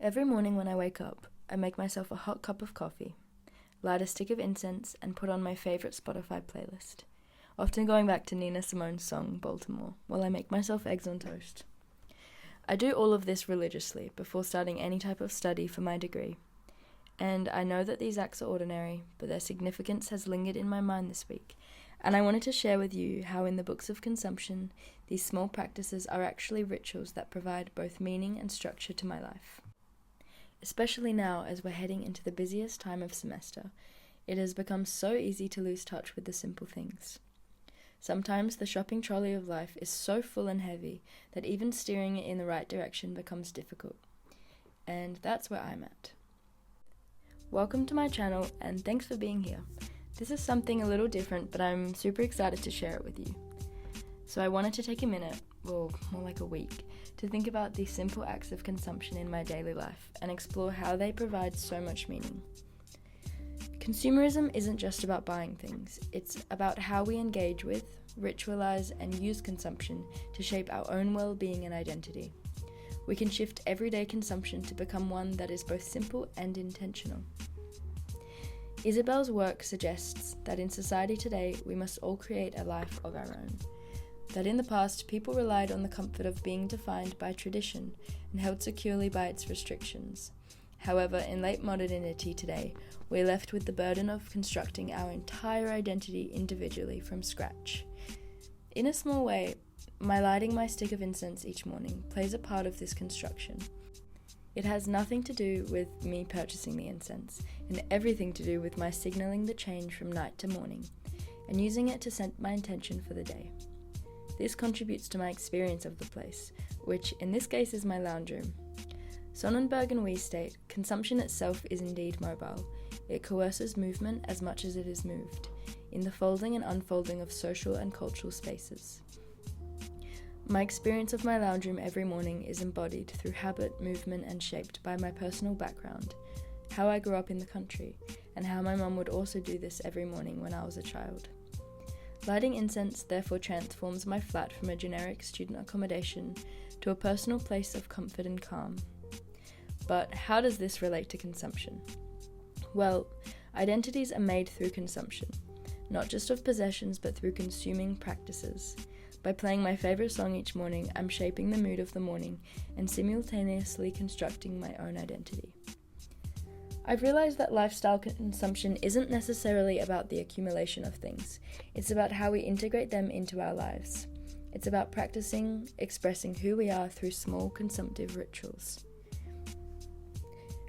Every morning when I wake up, I make myself a hot cup of coffee, light a stick of incense, and put on my favourite Spotify playlist, often going back to Nina Simone's song, Baltimore, while I make myself eggs on toast. I do all of this religiously before starting any type of study for my degree, and I know that these acts are ordinary, but their significance has lingered in my mind this week, and I wanted to share with you how in the books of consumption, these small practices are actually rituals that provide both meaning and structure to my life. Especially now as we're heading into the busiest time of semester, it has become so easy to lose touch with the simple things. Sometimes the shopping trolley of life is so full and heavy that even steering it in the right direction becomes difficult. And that's where I'm at. Welcome to my channel and thanks for being here. This is something a little different, but I'm super excited to share it with you. So I wanted to take a minute, or more like a week, to think about these simple acts of consumption in my daily life and explore how they provide so much meaning. Consumerism isn't just about buying things, it's about how we engage with, ritualize, and use consumption to shape our own well-being and identity. We can shift everyday consumption to become one that is both simple and intentional. Isabel's work suggests that in society today, we must all create a life of our own. That in the past, people relied on the comfort of being defined by tradition and held securely by its restrictions. However, in late modernity today, we're left with the burden of constructing our entire identity individually from scratch. In a small way, my lighting my stick of incense each morning plays a part of this construction. It has nothing to do with me purchasing the incense, and everything to do with my signaling the change from night to morning, and using it to set my intention for the day. This contributes to my experience of the place, which in this case is my lounge room. Sonnenberg and Weiss state, consumption itself is indeed mobile. It coerces movement as much as it is moved, in the folding and unfolding of social and cultural spaces. My experience of my lounge room every morning is embodied through habit, movement, and shaped by my personal background, how I grew up in the country, and how my mum would also do this every morning when I was a child. Lighting incense therefore transforms my flat from a generic student accommodation to a personal place of comfort and calm. But how does this relate to consumption? Well, identities are made through consumption, not just of possessions but through consuming practices. By playing my favourite song each morning, I'm shaping the mood of the morning and simultaneously constructing my own identity. I've realised that lifestyle consumption isn't necessarily about the accumulation of things. It's about how we integrate them into our lives. It's about practicing, expressing who we are through small consumptive rituals.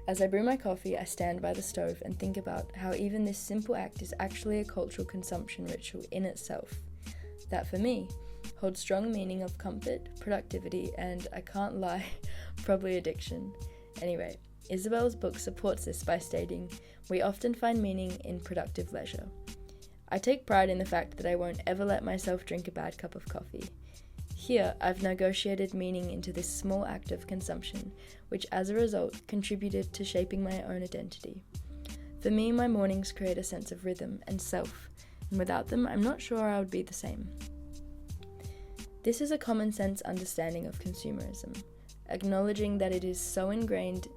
As I brew my coffee, I stand by the stove and think about how even this simple act is actually a cultural consumption ritual in itself. That for me, holds strong meaning of comfort, productivity, and, I can't lie, probably addiction. Anyway, Isabel's book supports this by stating, "We often find meaning in productive leisure." I take pride in the fact that I won't ever let myself drink a bad cup of coffee. Here, I've negotiated meaning into this small act of consumption, which as a result contributed to shaping my own identity. For me, my mornings create a sense of rhythm and self, and without them, I'm not sure I would be the same. This is a common sense understanding of consumerism, acknowledging that it is so ingrained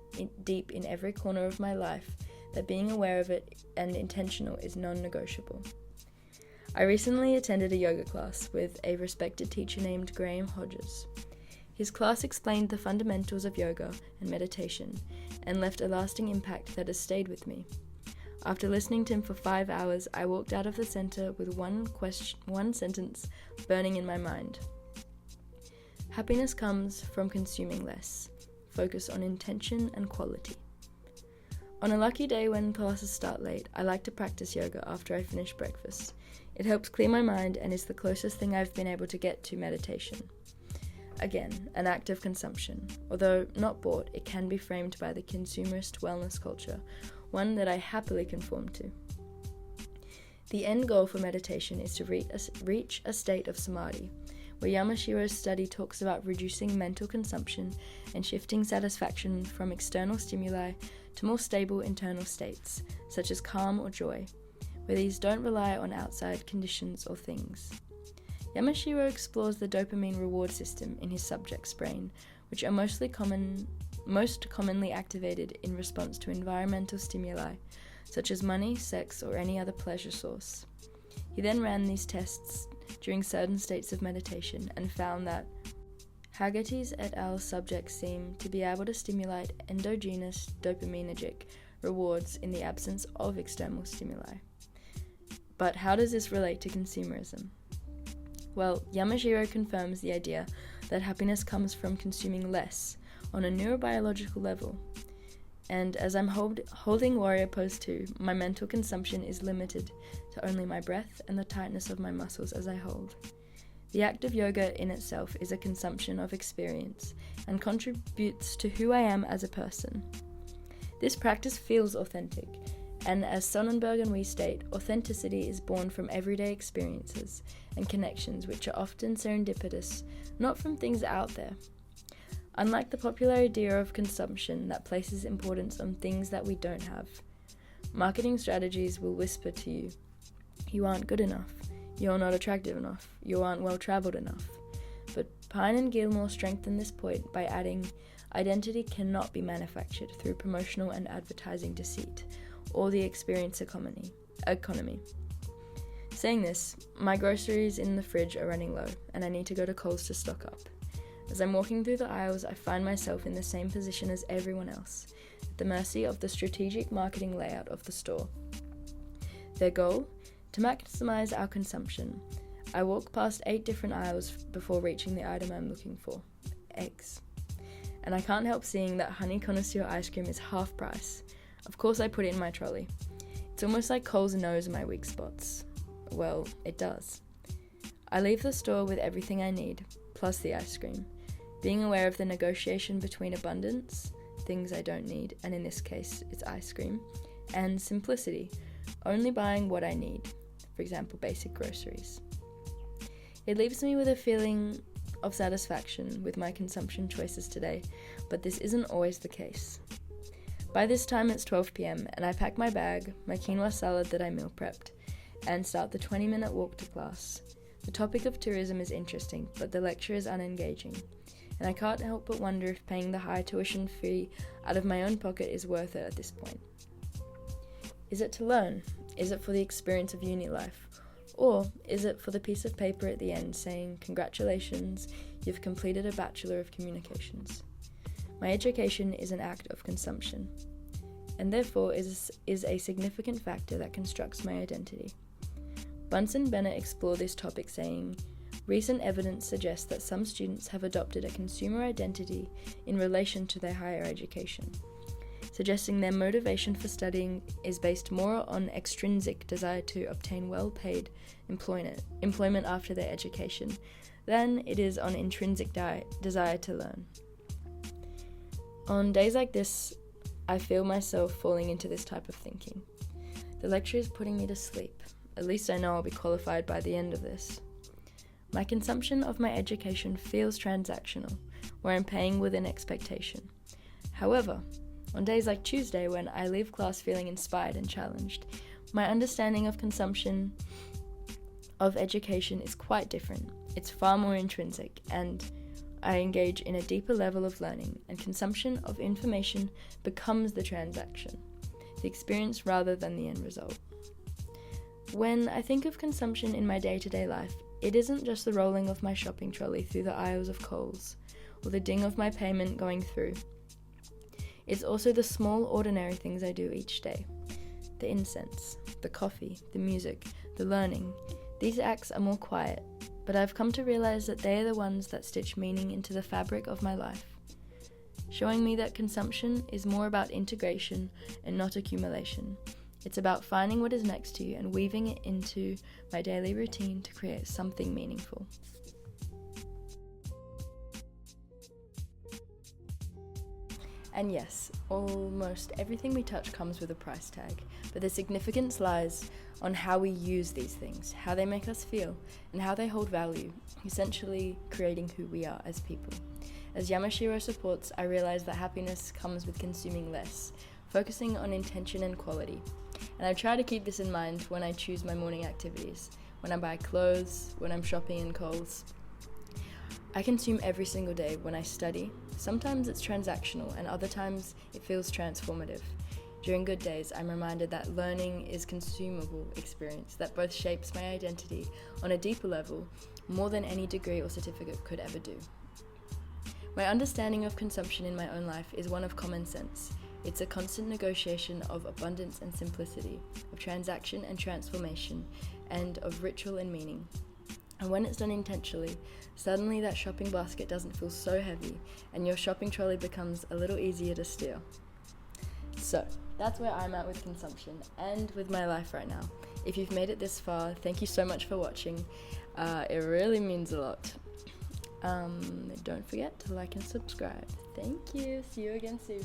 deep in every corner of my life that being aware of it and intentional is non-negotiable. I recently attended a yoga class with a respected teacher named Graham Hodges. His class explained the fundamentals of yoga and meditation and left a lasting impact that has stayed with me. After listening to him for 5 hours, I walked out of the center with one sentence burning in my mind. Happiness comes from consuming less. Focus on intention and quality. On a lucky day when classes start late, I like to practice yoga after I finish breakfast. It helps clear my mind and is the closest thing I've been able to get to meditation. Again, an act of consumption. Although not bought, it can be framed by the consumerist wellness culture, one that I happily conform to. The end goal for meditation is to reach a state of samadhi, where Yamashiro's study talks about reducing mental consumption and shifting satisfaction from external stimuli to more stable internal states, such as calm or joy, where these don't rely on outside conditions or things. Yamashiro explores the dopamine reward system in his subject's brain, which are most commonly most commonly activated in response to environmental stimuli, such as money, sex, or any other pleasure source. He then ran these tests during certain states of meditation and found that Haggerty's et al. Subjects seem to be able to stimulate endogenous dopaminergic rewards in the absence of external stimuli. But how does this relate to consumerism? Well, Yamashiro confirms the idea that happiness comes from consuming less on a neurobiological level. And as I'm holding Warrior Pose 2, my mental consumption is limited to only my breath and the tightness of my muscles as I hold. The act of yoga in itself is a consumption of experience and contributes to who I am as a person. This practice feels authentic, and as Sonnenberg and we state, authenticity is born from everyday experiences and connections which are often serendipitous, not from things out there. Unlike the popular idea of consumption that places importance on things that we don't have, marketing strategies will whisper to you, you aren't good enough, you're not attractive enough, you aren't well-traveled enough. But Pine and Gilmore strengthen this point by adding, identity cannot be manufactured through promotional and advertising deceit, or the experience economy. Saying this, my groceries in the fridge are running low, and I need to go to Coles to stock up. As I'm walking through the aisles, I find myself in the same position as everyone else, at the mercy of the strategic marketing layout of the store. Their goal? To maximize our consumption. I walk past 8 different aisles before reaching the item I'm looking for, eggs. And I can't help seeing that Honey Connoisseur ice cream is half price. Of course I put it in my trolley. It's almost like Coles knows my weak spots. Well, it does. I leave the store with everything I need, plus the ice cream, being aware of the negotiation between abundance, things I don't need, and in this case, it's ice cream, and simplicity, only buying what I need, for example, basic groceries. It leaves me with a feeling of satisfaction with my consumption choices today, but this isn't always the case. By this time it's 12 p.m. and I pack my bag, my quinoa salad that I meal prepped, and start the 20-minute walk to class. The topic of tourism is interesting, but the lecture is unengaging, and I can't help but wonder if paying the high tuition fee out of my own pocket is worth it at this point. Is it to learn? Is it for the experience of uni life? Or is it for the piece of paper at the end saying, congratulations, you've completed a Bachelor of Communications? My education is an act of consumption, and therefore is a significant factor that constructs my identity. Bunsen Bennett explored this topic saying, recent evidence suggests that some students have adopted a consumer identity in relation to their higher education, suggesting their motivation for studying is based more on extrinsic desire to obtain well-paid employment after their education than it is on intrinsic desire to learn. On days like this, I feel myself falling into this type of thinking. The lecture is putting me to sleep. At least I know I'll be qualified by the end of this. My consumption of my education feels transactional, where I'm paying with an expectation. However, on days like Tuesday, when I leave class feeling inspired and challenged, my understanding of consumption of education is quite different. It's far more intrinsic, and I engage in a deeper level of learning, and consumption of information becomes the transaction, the experience rather than the end result. When I think of consumption in my day-to-day life, it isn't just the rolling of my shopping trolley through the aisles of Coles, or the ding of my payment going through. It's also the small, ordinary things I do each day. The incense, the coffee, the music, the learning. These acts are more quiet, but I've come to realize that they are the ones that stitch meaning into the fabric of my life, showing me that consumption is more about integration and not accumulation. It's about finding what is next to you and weaving it into my daily routine to create something meaningful. And yes, almost everything we touch comes with a price tag, but the significance lies on how we use these things, how they make us feel, and how they hold value, essentially creating who we are as people. As Yamashiro supports, I realize that happiness comes with consuming less, focusing on intention and quality. And I try to keep this in mind when I choose my morning activities, when I buy clothes, when I'm shopping in Coles. I consume every single day when I study, Sometimes it's transactional, and other times it feels transformative. During good days, I'm reminded that learning is a consumable experience that both shapes my identity on a deeper level, more than any degree or certificate could ever do. My understanding of consumption in my own life is one of common sense. It's a constant negotiation of abundance and simplicity, of transaction and transformation, and of ritual and meaning. And when it's done intentionally, suddenly that shopping basket doesn't feel so heavy, and your shopping trolley becomes a little easier to steer. So, that's where I'm at with consumption and with my life right now. If you've made it this far, thank you so much for watching. It really means a lot. Don't forget to like and subscribe. Thank you. See you again soon.